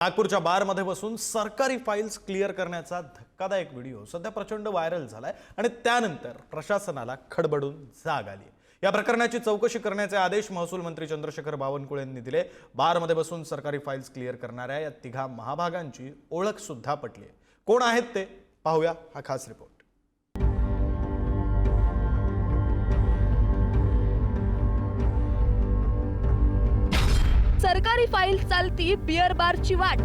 नागपूरच्या बारमध्ये बसून सरकारी फाईल्स क्लिअर करण्याचा धक्कादायक व्हिडिओ सध्या प्रचंड व्हायरल झालाय आणि त्यानंतर प्रशासनाला खडबडून जाग आली। या प्रकरणाची चौकशी करण्याचे आदेश महसूल मंत्री चंद्रशेखर बावनकुळे यांनी दिले। बारमध्ये बसून सरकारी फाईल्स क्लिअर करणाऱ्या या तिघा महाभागांची ओळख सुद्धा पटली। कोण आहेत ते पाहूया हा खास रिपोर्ट। सरकारी फाईल चालती बियर बारची वाट।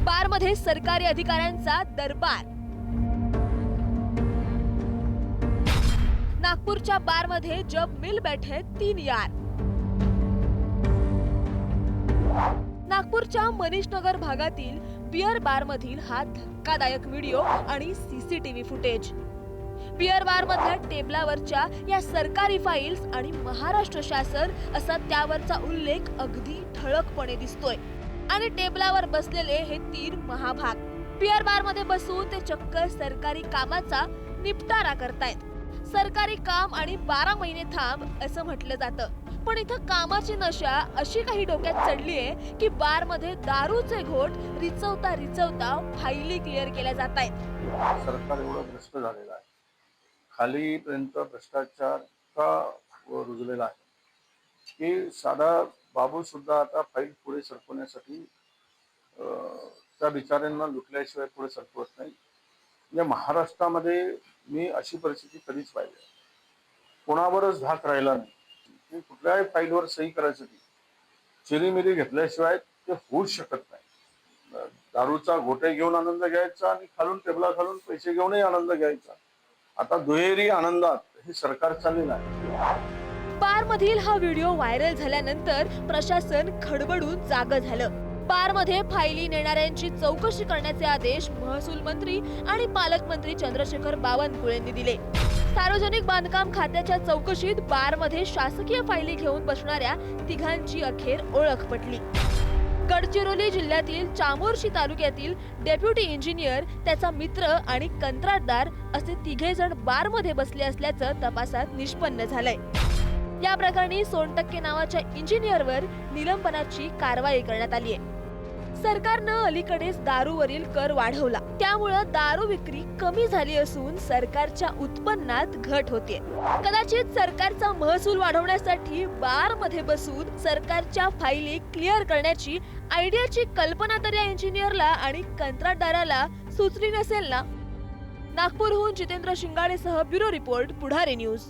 बारमध्ये सरकारी अधिकाऱ्यांचा दरबार। नागपूरच्या बारमध्ये जब मिल बैठे 3 यार। नागपूरच्या मनीषनगर भागातील बियर बारमधील हा धक्कादायक व्हिडिओ आणि सीसीटीव्ही फुटेज। बियर बार मधल्या टेबलावरच्या या सरकारी फाईल्स आणि महाराष्ट्र शासन असा त्यावरचा उल्लेख अगदी ठळकपणे दिसतोय। आणि टेबलावर बसलेले हे 3 महाभाग बियर बार मध्ये बसून ते चक्क सरकारी कामाचा निपटारा करतायत। सरकारी काम आणि 12 महिने थांब असं म्हटलं जातं, पण इथं कामाची नशा अशी काही डोक्यात चढलीये की बार मध्ये दारूचे घोट रिचवता रिचवता फाईली क्लिअर केल्या जात आहेत। सरकार एवढं भ्रष्ट झालेलं आहे, खालीपर्यंत भ्रष्टाचार का रुजलेला आहे की साधा बाबू सुद्धा आता फाईल पुढे सरकवण्यासाठी त्या बिचाऱ्यांना लुटल्याशिवाय पुढे सरकवत नाही। या महाराष्ट्रामध्ये मी अशी परिस्थिती कधीच पाहिली नाही। कोणावरच धाक राहिला नाही। कुठल्याही फाईलवर सही करायसाठी चिरीमिरी घेतल्याशिवाय ते होऊच शकत नाही। दारूचा घोटे घेऊन आनंद घ्यायचा आणि खालून टेबला खालून पैसे घेऊनही आनंद घ्यायचा। आता दुहेरी आनंदात हे सरकार चाललेलं आहे। बार मधील हा व्हिडिओ व्हायरल झाल्यानंतर प्रशासन खडबडून जागं झालं। बार मध्ये फाईली नेणाऱ्यांची चौकशी करण्याचे आदेश महसूल मंत्री आणि पालकमंत्री चंद्रशेखर बावनकुळे यांनी दिले। सार्वजनिक बांधकाम खात्याच्या चौकशीत बार मध्ये शासकीय फाईली घेऊन बसणाऱ्या तिघांची अखेर ओळख पटली। गडचिरोली जिल्ह्यातील चामोर्शी तालुक्यातील डेप्युटी इंजिनियर, त्याचा मित्र आणि कंत्राटदार असे 3 जण बार मध्ये बसले असल्याचं तपासात निष्पन्न झालंय। या प्रकरणी सोनटक्के नावाच्या इंजिनियरवर निलंबनाची कारवाई करण्यात आली आहे। सरकारनं अलीकडेच दारूवरील कर वाढवला, त्यामुळे दारू विक्री कमी झाली असून सरकारच्या उत्पन्नात घट होते। कदाचित सरकारचा महसूल वाढवण्यासाठी बार मध्ये बसून सरकारच्या फाईली क्लिअर करण्याची आयडियाची कल्पना तर या इंजिनियरला आणि कंत्राटदाराला सुचली नसेल ना। नागपूरहून जितेंद्र शिंगाडेसह ब्युरो रिपोर्ट, पुढारी न्यूज।